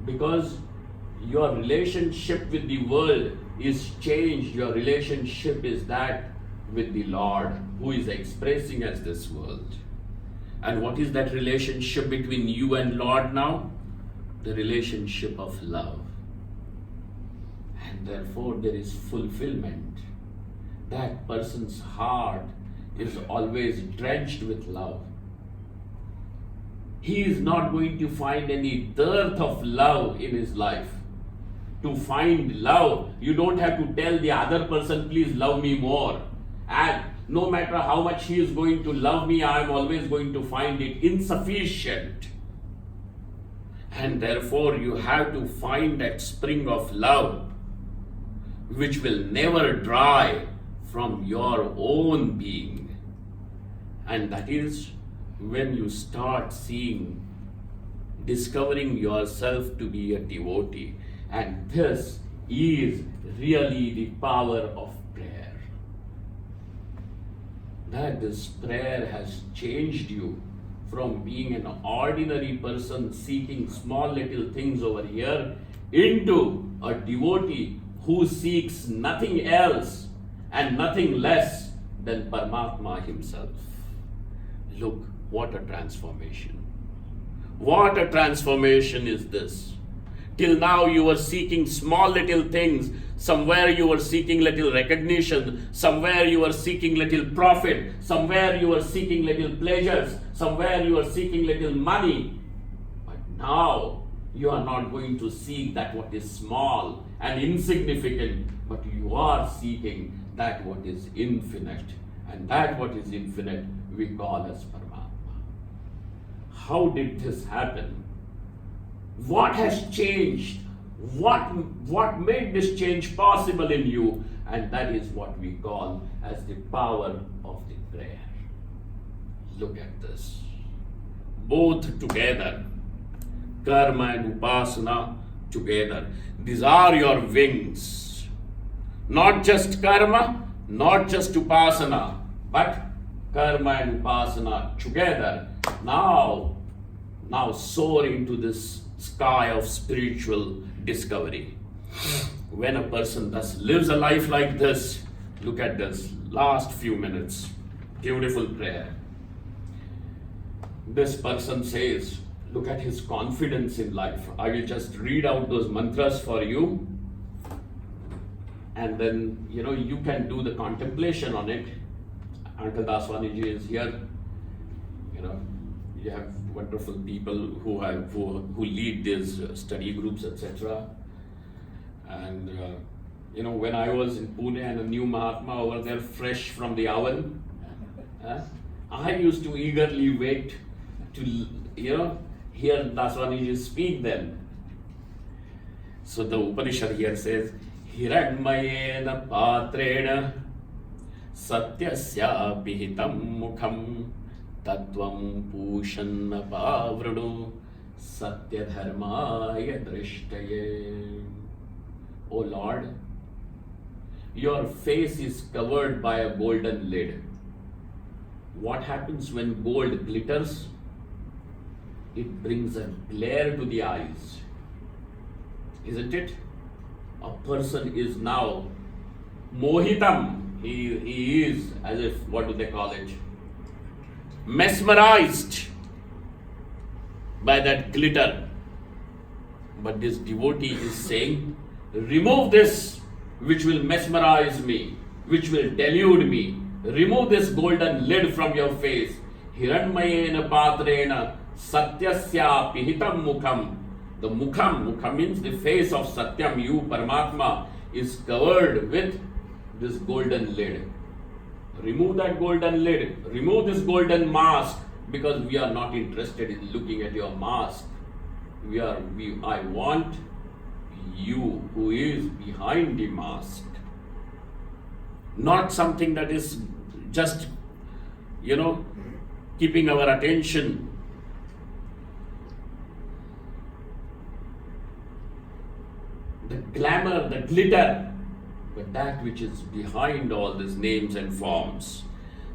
Because your relationship with the world is changed. Your relationship is that with the Lord, who is expressing as this world. And what is that relationship between you and Lord now? The relationship of love. And therefore there is fulfillment. That person's heart is always drenched with love. He is not going to find any dearth of love in his life. To find love, you don't have to tell the other person, please love me more. And no matter how much he is going to love me, I am always going to find it insufficient. And therefore you have to find that spring of love which will never dry from your own being. And that is when you start discovering yourself to be a devotee. And this is really the power of prayer. That this prayer has changed you from being an ordinary person seeking small little things over here into a devotee who seeks nothing else and nothing less than Paramatma himself. Look, what a transformation. What a transformation is this. Till now you were seeking small little things. Somewhere you were seeking little recognition. Somewhere you were seeking little profit. Somewhere you were seeking little pleasures. Somewhere you were seeking little money. But now you are not going to seek that what is small and insignificant, but you are seeking that what is infinite. And that what is infinite we call as Paramatma. How did this happen? What has changed? What made this change possible in you? And that is what we call as the power of the prayer. Look at this. Both together, karma and upasana together. These are your wings. Not just karma, not just upasana, but karma and upasana together. Now soar into this sky of spiritual discovery. When a person thus lives a life like this, look at this last few minutes. Beautiful prayer. This person says, look at his confidence in life. I will just read out those mantras for you, and then you can do the contemplation on it. Uncle Vaswani ji is here. You have wonderful people who lead these study groups, etc. And when I was in Pune and a new Mahatma over there, fresh from the oven, I used to eagerly wait to hear Vaswani ji speak then. So the Upanishad here says, Hiranmayena patrena satyasya pihitam mukham Tatvam pushanna pavrunu satya dharmaya drishtaye. O Lord, your face is covered by a golden lid. What happens when gold glitters? It brings a glare to the eyes. Isn't it? A person is now mohitam. He is, as if, what do they call it? Mesmerized by that glitter. But this devotee is saying, remove this which will mesmerize me, which will delude me. Remove this golden lid from your face. Hiranmayena patrena satyasya pihitam mukham. The mukham means the face of Satyam, you Paramatma, is covered with this golden lid. Remove that golden lid. Remove this golden mask, because we are not interested in looking at your mask. I want you who is behind the mask. Not something that is just, keeping our attention. The glamour, the glitter, but that which is behind all these names and forms.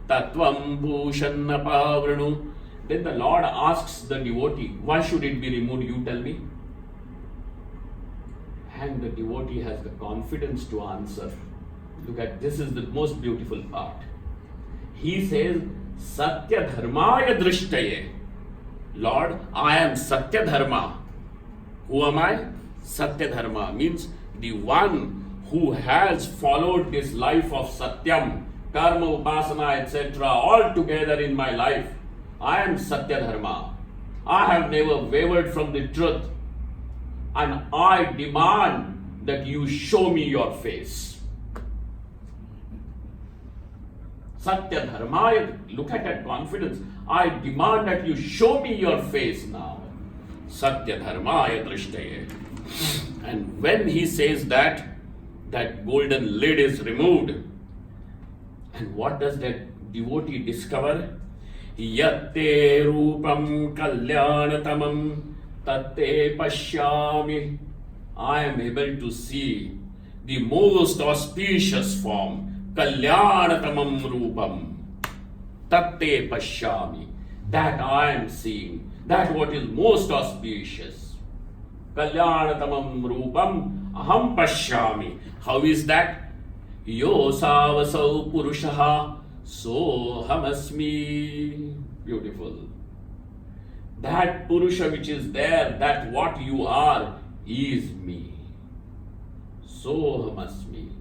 Tatvam bhushanna pavranu. Then the Lord asks the devotee, why should it be removed? You tell me. And the devotee has the confidence to answer. Look at, this is the most beautiful part. He says, Satya dharmaya drishtaye. Lord, I am Satya dharma. Who am I? Satya dharma means the one who has followed this life of Satyam, Karma, Upasana, etc. all together in my life. I am Satya dharma. I have never wavered from the truth. And I demand that you show me your face. Satya dharma, look at that confidence. I demand that you show me your face now. Satya dharmaya drishtaye. And when he says that golden lid is removed, and what does that devotee discover? Yatte rupam kalyanatamam tatte pashyami. I am able to see the most auspicious form, kalyanatamam rupam tatte pashyami. That I am seeing, that what is most auspicious. Kalyanatamam rupam aham pashyami. How is that? Yo savasau purushaha sohamasmi. Beautiful. That Purusha which is there, that what you are, is me. Sohamasmi.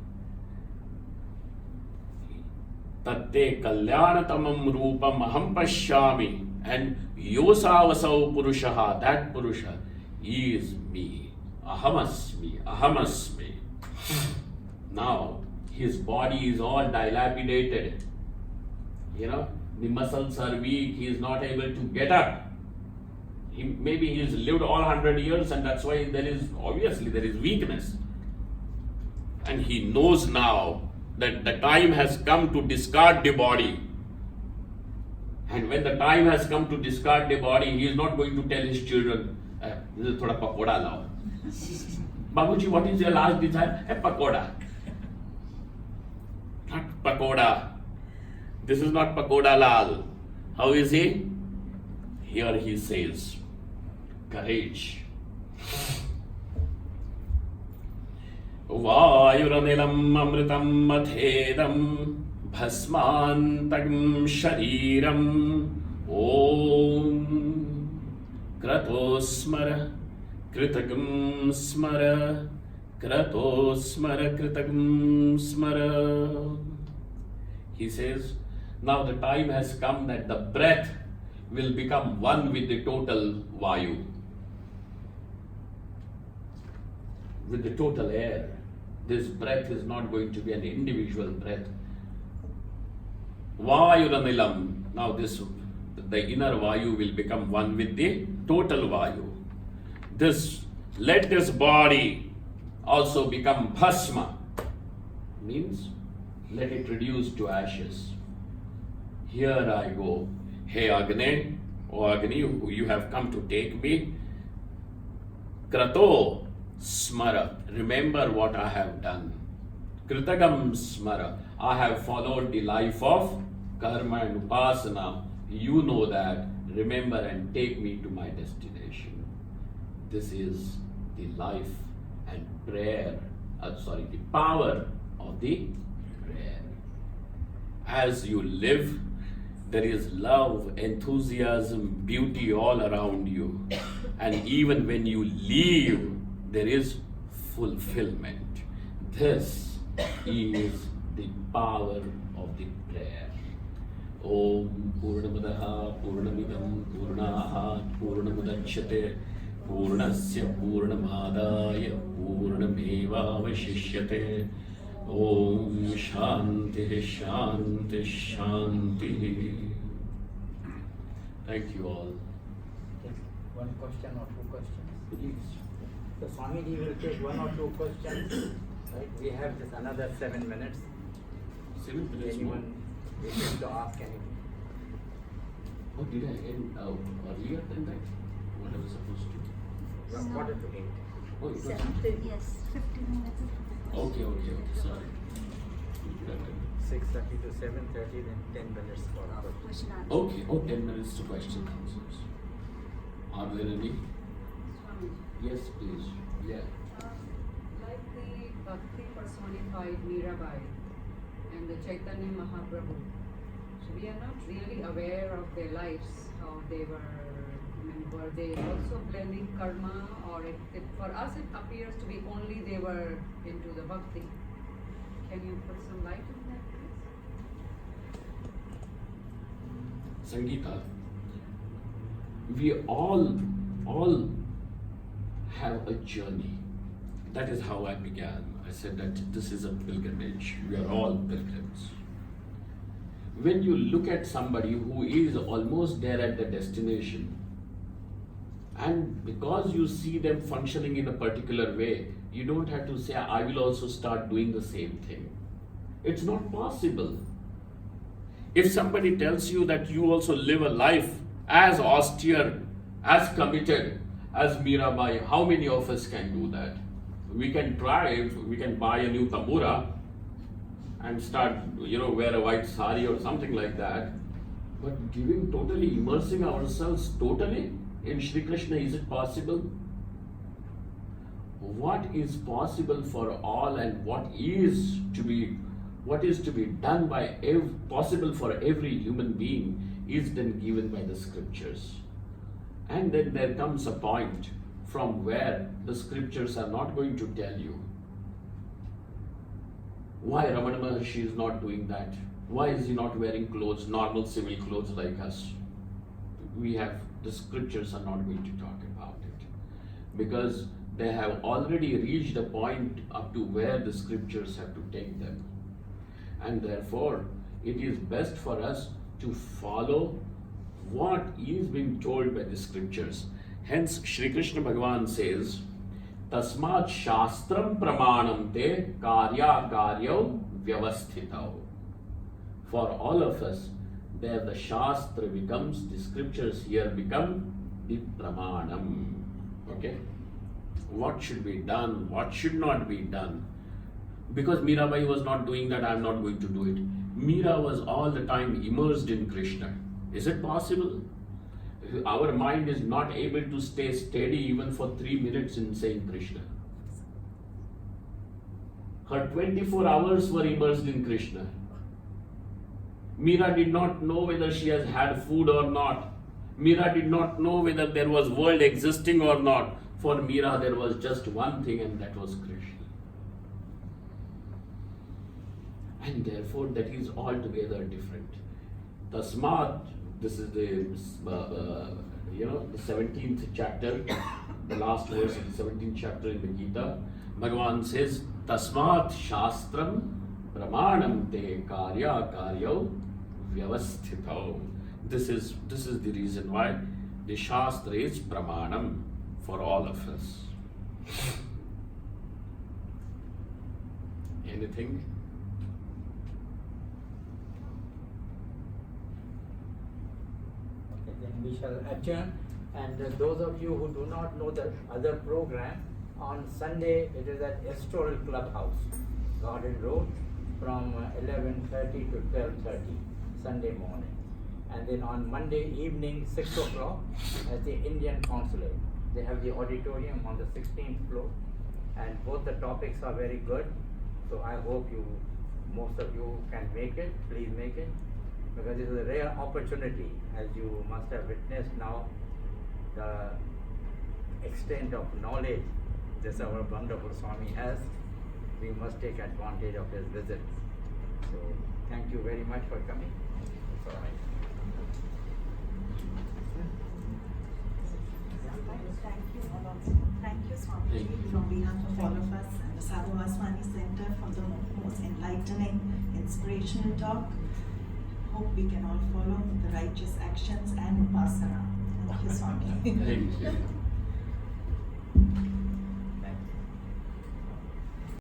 Tatte kalyanatamam rupam aham pashyami. And yosavasau purushaha, that Purusha is me. Ahamasmi, ahamasmi. Now, his body is all dilapidated. The muscles are weak, he is not able to get up. Maybe he has lived all 100 years, and that's why there is weakness. And he knows now that the time has come to discard the body. And when the time has come to discard the body, he is not going to tell his children, thoda pakoda lao. Babuji, what is your last desire? Pakoda. Not pakoda. This is not pakoda lal. How is he? Here he says, courage. Vayuranilam amritam madhedam bhasmantam shariram Om Kratosmara Kritagam Smara Kratosmara Kritagam Smara. He says, now the time has come that the breath will become one with the total Vayu, with the total air. This breath is not going to be an individual breath. Vayuranilam. Now the inner Vayu will become one with the total Vayu. Let this body also become bhasma. Means let it reduce to ashes. Here I go. Hey Agni, O Agni, you have come to take me. Krato smara, remember what I have done. Kritagam smara, I have followed the life of karma and upasana. You know that. Remember and take me to my destination. This is the life and prayer, the power of the prayer. As you live, there is love, enthusiasm, beauty all around you. And even when you leave, there is fulfillment. This is the power of the prayer. Om Purnamadaha Purnamidam Purnaha Purnamudachyate Purnasya Purnamadaya Purnameva Vashishyate. Om Shanti Shanti Shanti. Thank you all. Take one question or two questions. Please. So Swamiji will take one or two questions. Right? We have just another 7 minutes. 7 minutes more. Anyone wishes to ask anything? Oh, did I end earlier than that? What I was supposed to? Quarter to 8. Oh, it was. 7:30, yes, 15 minutes. Okay, sorry. 6:30 to 7:30, then 10 minutes for questions. Question answer. Okay, 10 minutes to question answers. Are there any? Yes, please. Yeah. Like the Bhakti personified Mirabai and the Chaitanya Mahaprabhu, so we are not really aware of their lives, how they were, were they also blending karma, or for us it appears to be only they were into the Bhakti. Can you put some light on that, please? Sangeeta, we all have a journey. That is how I began. I said that this is a pilgrimage. We are all pilgrims. When you look at somebody who is almost there at the destination, and because you see them functioning in a particular way, you don't have to say, I will also start doing the same thing. It's not possible. If somebody tells you that you also live a life as austere, as committed as Mirabai, how many of us can do that? We can try, we can buy a new tambura and start, wear a white sari or something like that. But totally immersing ourselves totally in Shri Krishna, is it possible? What is possible for all and what is to be done possible for every human being is then given by the scriptures. And then there comes a point from where the scriptures are not going to tell you why Ramana Maharshi is not doing that. Why is he not wearing clothes, normal civil clothes like us? The scriptures are not going to talk about it, because they have already reached a point up to where the scriptures have to take them. And therefore, it is best for us to follow what is being told by the scriptures. Hence, Shri Krishna Bhagavan says, Tasmat Shastram Pramanam Te Karya Karyo Vyavasthitao. For all of us, there the Shastra becomes, the scriptures here become the Pramanam. Okay? What should be done, what should not be done. Because Mirabai was not doing that, I am not going to do it. Mira was all the time immersed in Krishna. Is it possible? Our mind is not able to stay steady even for 3 minutes in saying Krishna. Her 24 hours were immersed in Krishna. Meera did not know whether she has had food or not. Meera did not know whether there was world existing or not. For Meera there was just one thing, and that was Krishna. And therefore that is altogether different. Tasmat, this is the the 17th chapter, the last verse of the 17th chapter in the Gita. Bhagavan says, Tasmat Shastram Pramanam Te Karya Karyau Vyavasthitau. This is the reason why the Shastra is Pramanam for all of us. Anything? Okay, then we shall adjourn. And those of you who do not know the other program, on Sunday it is at Estoril Clubhouse, Garden Road, from 11:30 to 12:30, Sunday morning. And then on Monday evening, 6 o'clock, at the Indian Consulate. They have the auditorium on the 16th floor, and both the topics are very good. So I hope most of you can make it. Please make it, because this is a rare opportunity, as you must have witnessed now, the extent of knowledge this our wonderful Swami has. We must take advantage of his visit. So thank you very much for coming. It's all right. Thank you, Swami. Thank you. From behalf of all of us and the Sadhu Vaswani Center for the most enlightening, inspirational talk. Hope we can all follow the righteous actions and upasana. Thank you, Swami. Thank you.